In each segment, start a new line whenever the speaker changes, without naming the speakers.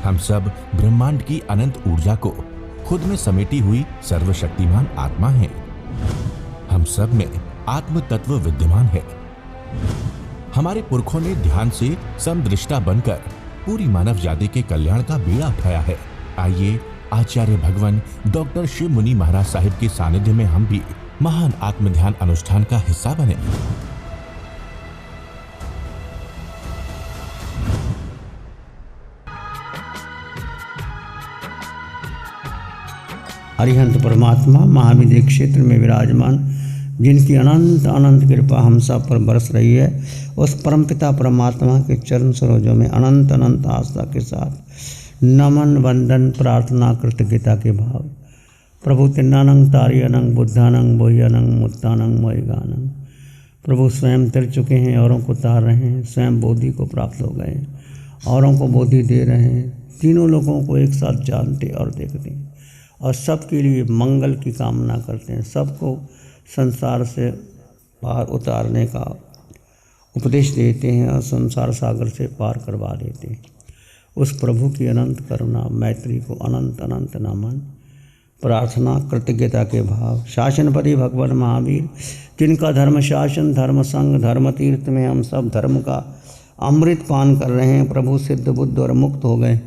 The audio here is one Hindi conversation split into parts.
हम सब ब्रह्मांड की अनंत ऊर्जा को खुद में समेटी हुई सर्वशक्तिमान आत्मा हैं। हम सब में आत्म तत्व विद्यमान है। हमारे पुरखों ने ध्यान से समदृष्टा बनकर पूरी मानव जाति के कल्याण का बीड़ा उठाया है। आइए आचार्य भगवान डॉक्टर शिव मुनि महाराज साहिब के सानिध्य में हम भी महान आत्म ध्यान अनुष्ठान का हिस्सा बने।
अरिहंत परमात्मा महाविद्य क्षेत्र में विराजमान, जिनकी अनंत अनंत कृपा हम सब पर बरस रही है, उस परमपिता परमात्मा के चरण सरोजों में अनंत अनंत आस्था के साथ नमन वंदन प्रार्थना कृतज्ञता के भाव। प्रभु तिन्नानंग तारियानंग बुद्धानंग बोह्यानंग मुत्तानंग मोहिगानंग। प्रभु स्वयं तिर चुके हैं, औरों को तार रहे हैं, स्वयं बोधि को प्राप्त हो गए, औरों को बोधि दे रहे हैं, तीनों लोगों को एक साथ जानते और देखते हैं और सबके लिए मंगल की कामना करते हैं। सबको संसार से पार उतारने का उपदेश देते हैं और संसार सागर से पार करवा देते हैं। उस प्रभु की अनंत करुणा मैत्री को अनंत अनंत नमन प्रार्थना कृतज्ञता के भाव। शासनपति भगवान महावीर, जिनका धर्म शासन धर्म संग धर्म तीर्थ में हम सब धर्म का अमृत पान कर रहे हैं, प्रभु सिद्ध बुद्ध और मुक्त हो गए।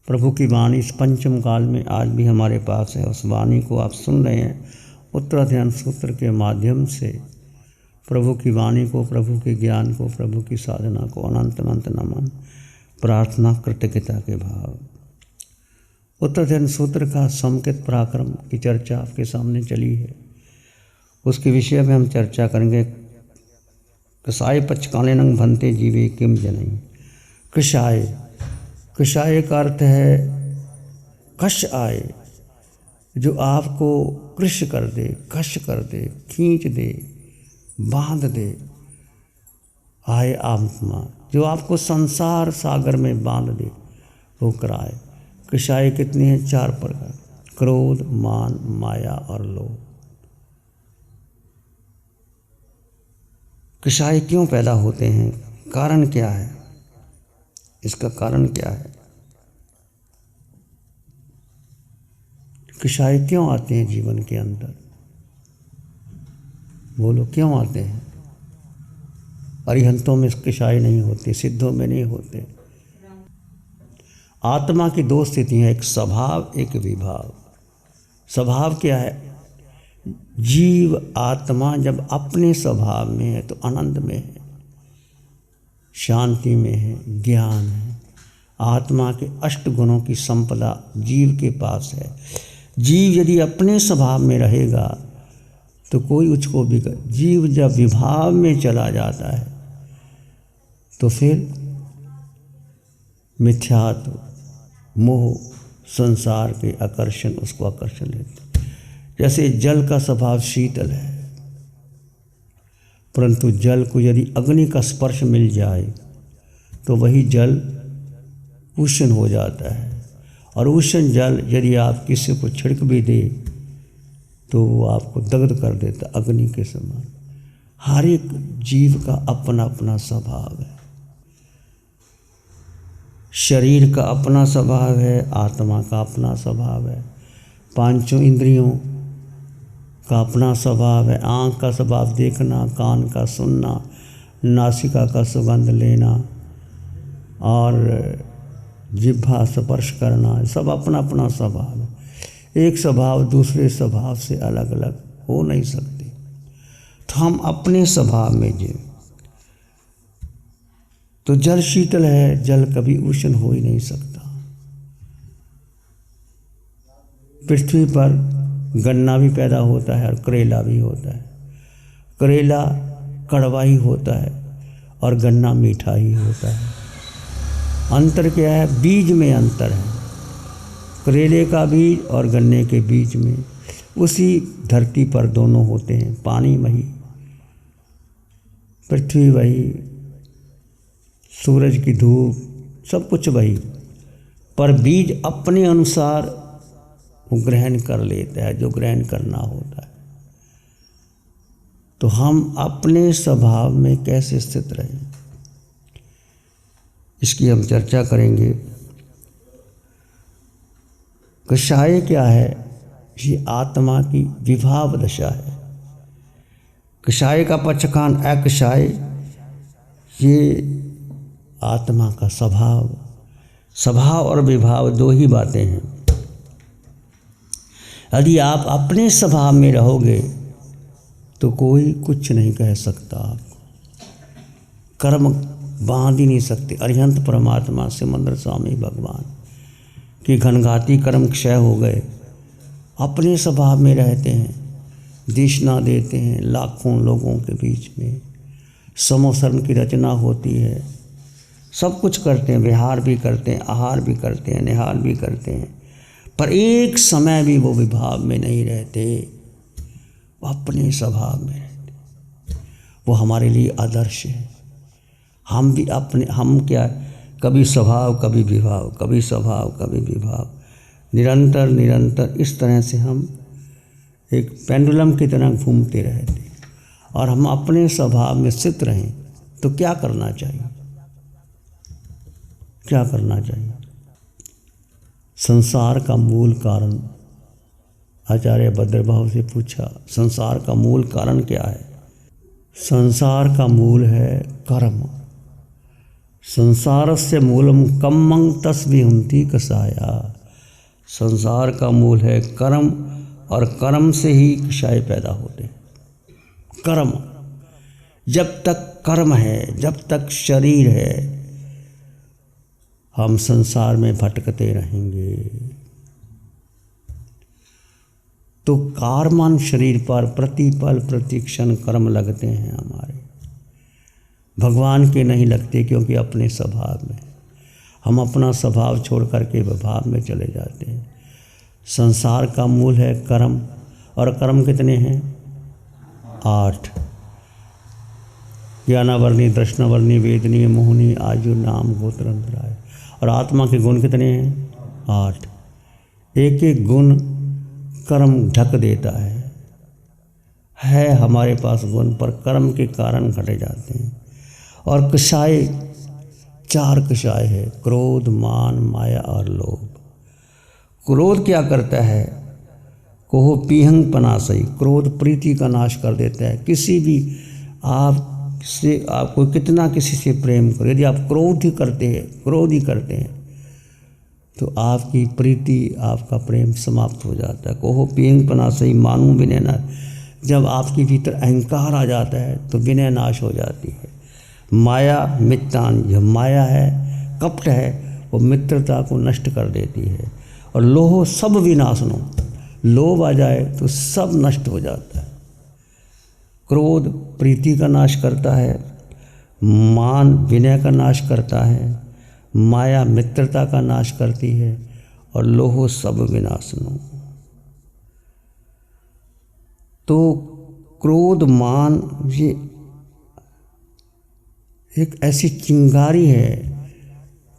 प्रभु की वाणी इस पंचम काल में आज भी हमारे पास है। उस वाणी को आप सुन रहे हैं उत्तराध्यान सूत्र के माध्यम से। प्रभु की वाणी को, प्रभु के ज्ञान को, प्रभु की साधना को अनंत अनंत नमन प्रार्थना कृतज्ञता के भाव। उत्तराध्यान सूत्र का समुचित पराक्रम की चर्चा आपके सामने चली है, उसके विषय में हम चर्चा करेंगे। कृषाय पचकालेनं भन्ते जीवे किम जनई। कृषाय, कृषाय का अर्थ है कश आए, जो आपको कृष कर दे, कश कर दे, खींच दे, बांध दे। आए आत्मा, जो आपको संसार सागर में बांध दे, वो कराए। कृषाय कितनी है? 4 प्रकार: क्रोध, मान, माया और लोभ। कृषाय क्यों पैदा होते हैं? कारण क्या है? इसका कारण क्या है? कृषाय क्यों आते हैं जीवन के अंदर? बोलो, क्यों आते हैं? अरिहंतों में कृषाय नहीं होते, सिद्धों में नहीं होते। आत्मा की 2 स्थितियाँ, एक स्वभाव एक विभाव। स्वभाव क्या है? जीव आत्मा जब अपने स्वभाव में है तो आनंद में है, शांति में है, ज्ञान है। आत्मा के 8 गुणों की संपदा जीव के पास है। जीव यदि अपने स्वभाव में रहेगा तो कोई उसको भी जीव जब विभाव में चला जाता है तो फिर मिथ्यात्व, मोह, संसार के आकर्षण उसको आकर्षण लेते। जैसे जल का स्वभाव शीतल है, परंतु जल को यदि अग्नि का स्पर्श मिल जाए तो वही जल उष्ण हो जाता है। और उष्ण जल यदि आप किसी को छिड़क भी दे तो वो आपको दग्ध कर देता, अग्नि के समान। हर एक जीव का अपना अपना स्वभाव है। शरीर का अपना स्वभाव है, आत्मा का अपना स्वभाव है, 5 इंद्रियों का अपना स्वभाव है। आँख का स्वभाव देखना, कान का सुनना, नासिका का सुगंध लेना और जिह्वा स्पर्श करना, सब अपना अपना स्वभाव है। एक स्वभाव दूसरे स्वभाव से अलग अलग हो नहीं सकते। तो हम अपने स्वभाव में जिए। तो जल शीतल है, जल कभी उष्ण हो ही नहीं सकता। पृथ्वी पर गन्ना भी पैदा होता है और करेला भी होता है। करेला कड़वा ही होता है और गन्ना मीठा ही होता है। अंतर क्या है? बीज में अंतर है। करेले का बीज और गन्ने के बीज में उसी धरती पर दोनों होते हैं। पानी वही, पृथ्वी वही, सूरज की धूप, सब कुछ वही, पर बीज अपने अनुसार वो ग्रहण कर लेता है जो ग्रहण करना होता है। तो हम अपने स्वभाव में कैसे स्थित रहें, इसकी हम चर्चा करेंगे। कषाय क्या है? ये आत्मा की विभाव दशा है। कषाय का पक्षकान अकषाय, ये आत्मा का स्वभाव। स्वभाव और विभाव दो ही बातें हैं। यदि आप अपने स्वभाव में रहोगे तो कोई कुछ नहीं कह सकता आपको, कर्म बांध ही नहीं सकते। अरिहंत परमात्मा सिमंदर स्वामी भगवान के घनघाती कर्म क्षय हो गए, अपने स्वभाव में रहते हैं, देशना देते हैं लाखों लोगों के बीच में, समोसरण की रचना होती है, सब कुछ करते हैं, विहार भी करते हैं, आहार भी करते हैं, निहार भी करते हैं, पर एक समय भी वो विभाव में नहीं रहते, वो अपने स्वभाव में रहते। वो हमारे लिए आदर्श है। हम भी अपने, हम क्या, कभी स्वभाव कभी विभाव, कभी स्वभाव कभी विभाव, निरंतर निरंतर इस तरह से हम एक पेंडुलम की तरह घूमते रहते। और हम अपने स्वभाव में स्थित रहें तो क्या करना चाहिए? क्या करना चाहिए? संसार का मूल कारण, आचार्य भद्रभाव से पूछा, संसार का मूल कारण क्या है? संसार का मूल है कर्म। संसारस्य मूलम कम्मं तस्विहुन्ति कषाया। संसार का मूल है कर्म, और कर्म से ही कषाय पैदा होते हैं। कर्म, जब तक कर्म है, जब तक शरीर है, हम संसार में भटकते रहेंगे। तो कार्मान शरीर पर प्रतिपल प्रतिक्षण कर्म लगते हैं हमारे, भगवान के नहीं लगते, क्योंकि अपने स्वभाव में हम अपना स्वभाव छोड़ करके विभाव में चले जाते हैं। संसार का मूल है कर्म, और कर्म कितने हैं? 8। ज्ञानावर्णी, दर्शनावर्णी, वेदनीय, मोहनी, आयु, नाम, गोत्र, अंतराय। और आत्मा के गुण कितने हैं? 8। एक एक गुण कर्म ढक देता है हमारे पास गुण, पर कर्म के कारण घटे जाते हैं। और कषाय, 4 कषाय है, क्रोध, मान, माया और लोभ। क्रोध क्या करता है? कोह पीहंग पनासई, क्रोध प्रीति का नाश कर देता है। किसी भी आपसे, आपको कितना किसी से प्रेम करो, यदि आप क्रोध ही करते हैं तो आपकी प्रीति, आपका प्रेम समाप्त हो जाता है। कोह पीहंग पनासई मानू विनय नाश, जब आपके भीतर अहंकार आ जाता है तो विनय नाश हो जाती है। माया मित्रान, यह माया है, कपट है, वो मित्रता को नष्ट कर देती है। और लोह सब विनाशनो, लोभ आ जाए तो सब नष्ट हो जाता है। क्रोध प्रीति का नाश करता है, मान विनय का नाश करता है, माया मित्रता का नाश करती है, और लोह सब विनाशनो। तो क्रोध, मान, ये एक ऐसी चिंगारी है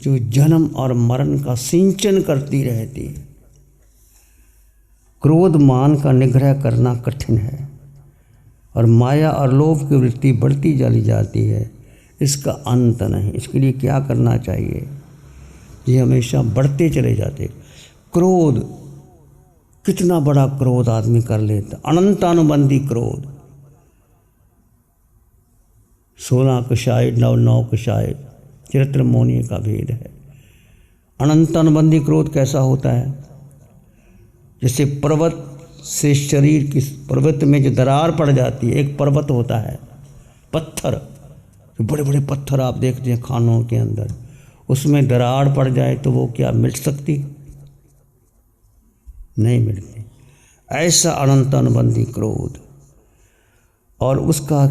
जो जन्म और मरण का सिंचन करती रहती है। क्रोध मान का निग्रह करना कठिन है, और माया और लोभ की वृत्ति बढ़ती चली जाती है, इसका अंत नहीं। इसके लिए क्या करना चाहिए? ये हमेशा बढ़ते चले जाते। क्रोध, कितना बड़ा क्रोध आदमी कर लेता, अनंतानुबंधी क्रोध। 16 कषाय, 9 कषाय, चरित्र मौनी का भेद है। अनंतानुबंधी क्रोध कैसा होता है? जैसे पर्वत से शरीर की, पर्वत में जो दरार पड़ जाती है, एक पर्वत होता है पत्थर, जो बड़े बड़े पत्थर आप देखते हैं खानों के अंदर, उसमें दरार पड़ जाए तो वो क्या मिट सकती? नहीं मिलती। ऐसा अनंतानुबंधी क्रोध। और उसका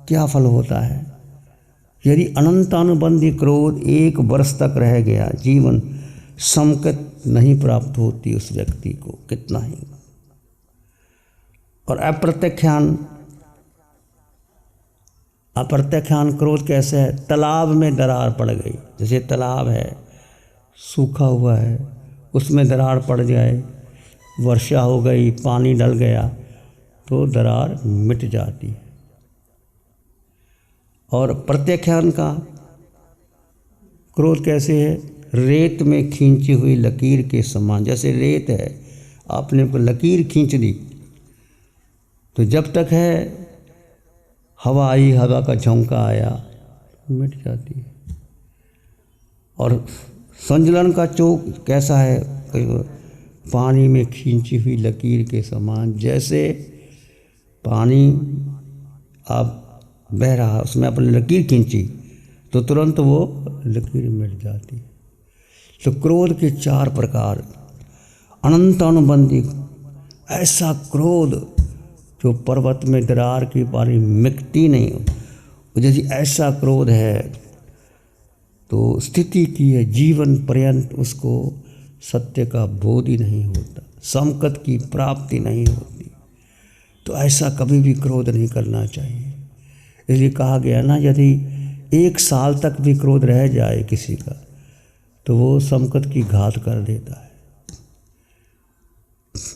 क्या फल होता है? यदि अनंतानुबंधी क्रोध 1 वर्ष तक रह गया, जीवन समकत नहीं प्राप्त होती उस व्यक्ति को, कितना ही। और अप्रत्याख्यान क्रोध कैसे है? तालाब में दरार पड़ गई, जैसे तालाब है सूखा हुआ है, उसमें दरार पड़ जाए, वर्षा हो गई, पानी डल गया तो दरार मिट जाती है। और प्रत्याख्यान का क्रोध कैसे है? रेत में खींची हुई लकीर के समान। जैसे रेत है, आपने को लकीर खींच दी तो जब तक है हवा आई, हवा का झोंका आया, मिट जाती है। और संजलन का चोक कैसा है? पानी में खींची हुई लकीर के समान। जैसे पानी आप बह रहा, उसमें आपने लकीर खींची तो तुरंत वो लकीर मिट जाती है। तो क्रोध के 4 प्रकार। अनंत अनुबंधी, ऐसा क्रोध जो पर्वत में दरार की पानी मिटती नहीं हो, यदि ऐसा क्रोध है तो स्थिति की है जीवन पर्यंत उसको सत्य का बोध ही नहीं होता, समकत की प्राप्ति नहीं होती। तो ऐसा कभी भी क्रोध नहीं करना चाहिए। इसलिए कहा गया ना, यदि 1 साल तक भी क्रोध रह जाए किसी का तो वो समकत की घात कर देता है।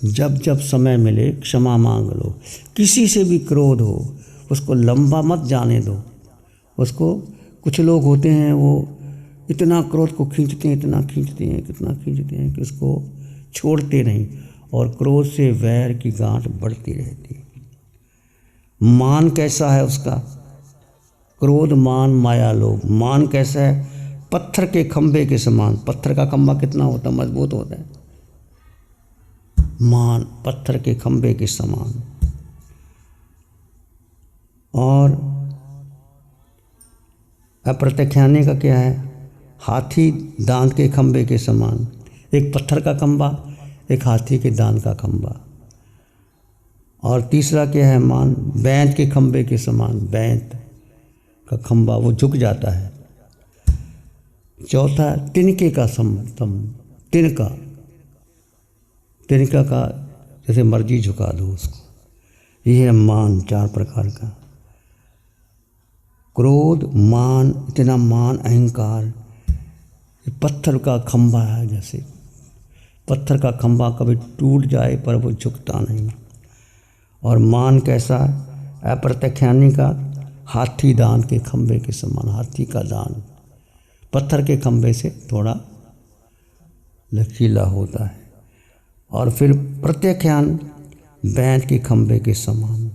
जब जब समय मिले क्षमा मांग लो। किसी से भी क्रोध हो उसको लंबा मत जाने दो। उसको, कुछ लोग होते हैं वो इतना क्रोध को खींचते हैं, इतना खींचते हैं, कितना खींचते हैं कि उसको छोड़ते नहीं, और क्रोध से वैर की गांठ बढ़ती रहती है। मान कैसा है उसका? क्रोध, मान, माया, लोभ। मान कैसा है? पत्थर के खंभे के समान। पत्थर का खंभा कितना होता है? मजबूत होता है। मान पत्थर के खंभे के समान। और अप्रत्याख्याने का क्या है? हाथी दांत के खंभे के समान। एक पत्थर का खंभा, एक हाथी के दांत का खंभा। और तीसरा क्या है? मान बैंत के खंभे के समान। बैंत का खंभा वो झुक जाता है। चौथा तिनके का स्तंभ। तिनका का जैसे मर्जी झुका दो उसको। यह है मान, 4 प्रकार का। क्रोध, मान, इतना मान, अहंकार। पत्थर का खंभा है, जैसे पत्थर का खंभा कभी टूट जाए पर वो झुकता नहीं। और मान कैसा? अप्रत्याख्यानी का हाथी दांत के खंभे के समान। हाथी का दांत पत्थर के खंभे से थोड़ा लचीला होता है। और फिर प्रत्याख्यान बैंत के खंभे के समान।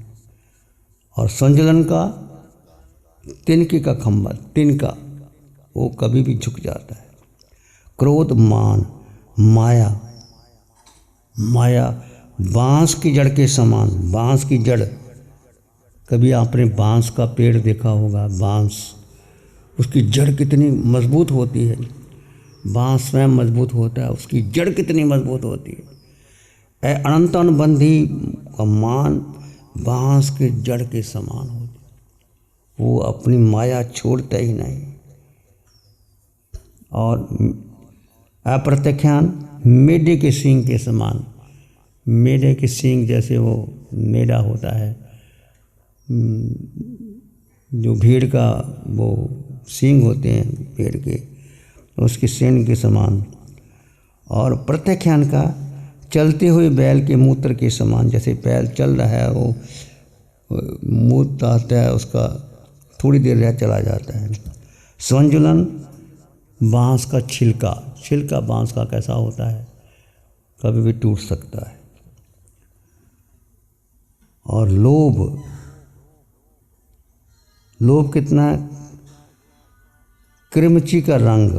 और संजलन का तिनके का खंभा, तिनका वो कभी भी झुक जाता है। क्रोध, मान, माया। माया बांस की जड़ के समान। बांस की जड़, कभी आपने बांस का पेड़ देखा होगा? बांस, उसकी जड़ कितनी मजबूत होती है। बांस स्वयं मजबूत होता है, उसकी जड़ कितनी मजबूत होती है। अनंत अनुबंधी का मान बांस के जड़ के समान होती है, वो अपनी माया छोड़ता ही नहीं। और अप्रत्याख्यान मेढे के सींग के समान। मेढे के सींग जैसे वो मेढा होता है, जो भेड़ का वो सींग होते हैं पेड़ के, उसके सींग के समान। और प्रत्याख्यान का चलते हुए बैल के मूत्र के समान। जैसे बैल चल रहा है, वो मूत्र आता है उसका, थोड़ी देर रह चला जाता है। संजुलन बांस का छिलका। छिलका बांस का कैसा होता है? कभी भी टूट सकता है। और लोभ, लोभ कितना है? कृमची का रंग।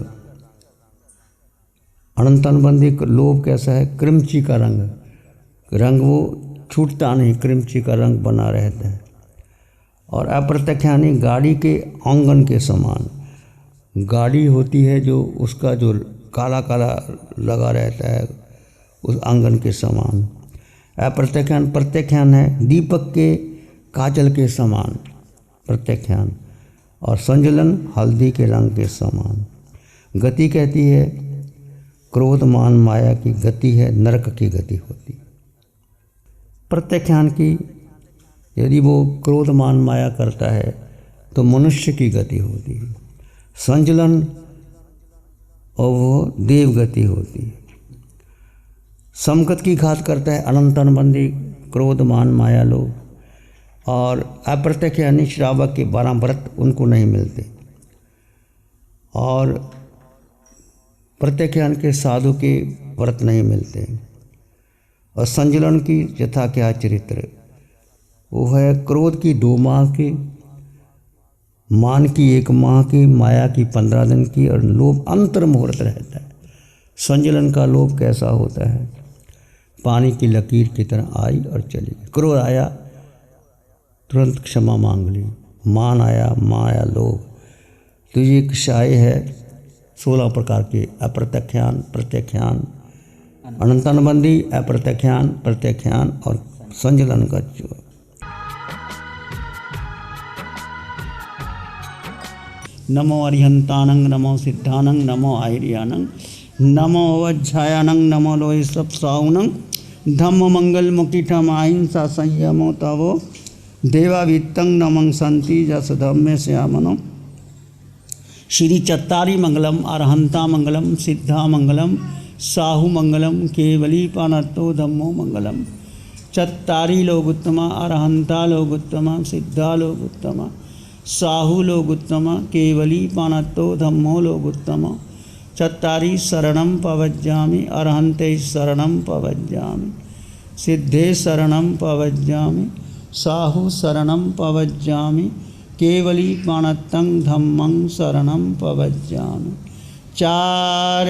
अनंत अनुबंधी लोभ कैसा है? कृमची का रंग। रंग वो छूटता नहीं, कृमची का रंग बना रहता है। और अप्रत्याख्यानी गाड़ी के आंगन के समान। गाड़ी होती है जो उसका जो काला काला लगा रहता है, उस आंगन के समान। अप्रत्याख्यान, प्रत्याख्यान है दीपक के काजल के समान। प्रत्याख्यान। और संजलन हल्दी के रंग के समान। गति कहती है क्रोध, मान, माया की गति है, नरक की गति होती। प्रत्याख्यान की, यदि वो क्रोध, मान, माया करता है तो मनुष्य की गति होती है। संजलन और वो देव गति होती है। समकत की घात करता है अनंत अनुबंधी क्रोध, मान, माया, लोभ। और अप्रत्याख्यानी श्रावक के 12 व्रत उनको नहीं मिलते। और प्रत्याख्यान के साधु के व्रत नहीं मिलते। और संजलन की यथा क्या चरित्र, वो है क्रोध की 2 माह की, मान की 1 माह की, माया की 15 दिन की, और लोभ अंतर्मुहूर्त रहता है। संजलन का लोभ कैसा होता है, पानी की लकीर की तरह आई और चली गई। क्रोध आया तुरंत क्षमा मांग ली, मान आया माया लोभ। तो ये एक शाही है 16 प्रकार के अप्रत्याख्यान, प्रत्याख्यान, अनंतानुबंधी, अप्रत्याख्यान, प्रत्याख्यान और संजलन का जो। नमो अरिहंतानंग, नमो सिद्धानंग, नमो आहिर्यानंग, नमो अवज्झायानंग, नमो लोहि सप्साउनंग, धम्म मंगल मुकिठम अहिंसा संयमो तवो देवावित्तं नमं संति जस धम्मे श्यामनो। श्री चत्तारी मंगलम, अरहंता मंगलम, सिद्धा मंगलम, साहु मंगलम, केवली पानत्तो धम्मो मंगलम। चत्तारी लोग उत्तमा, अरहंता लोग उत्तमा, सिद्धा लोग उत्तमा, साहु लोग उत्तमा, केवली पानत्तो धम्मो लोग उत्तमा। चत्तारी शरणं पवज्जामि, अरहंते शरणं पवज्जामि, सिद्धे शरणं पवज्जामि, साहु शरणं पवज्जामि, केवली पाणत्तं धम्मं शरणं पवज्जामि। चार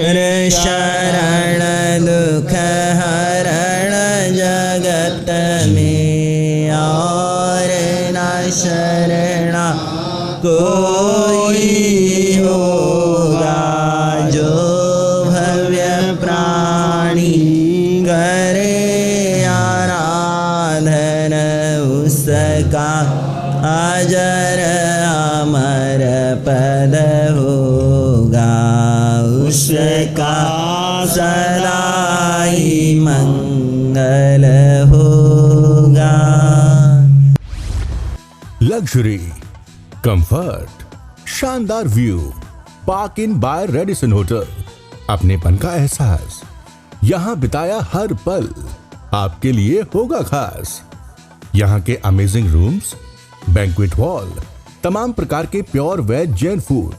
शरण दुख हरण जगत में, और न शरणा कोई होगा। जो भव्य प्राणी करे आराधन, उसका अजर अमर पद होगा। उसका सदा ही मंगल होगा।
लग्जरी, कंफर्ट, शानदार view, park inn by Radisson hotel. अपनेपन का एहसास, यहाँ बिताया हर पल आपके लिए होगा खास। यहाँ के अमेजिंग रूम्स, बैंक्वेट हॉल, तमाम प्रकार के प्योर वेज जैन फूड,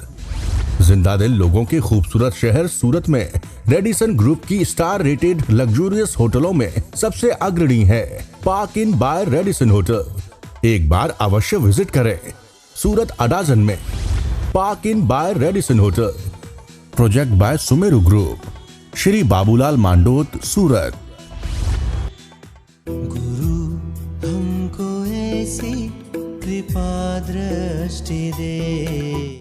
जिंदा दिल लोगों के खूबसूरत शहर सूरत में रेडिसन ग्रुप की स्टार रेटेड लग्जूरियस होटलों में सबसे अग्रणी है park inn by Radisson hotel. एक बार अवश्य विजिट करें। सूरत अडाजन में park inn by Radisson hotel, project by Sumeru group, Shri Babulal Mandot, Surat.
गुरु हमको ऐसी कृपा दृष्टि दे।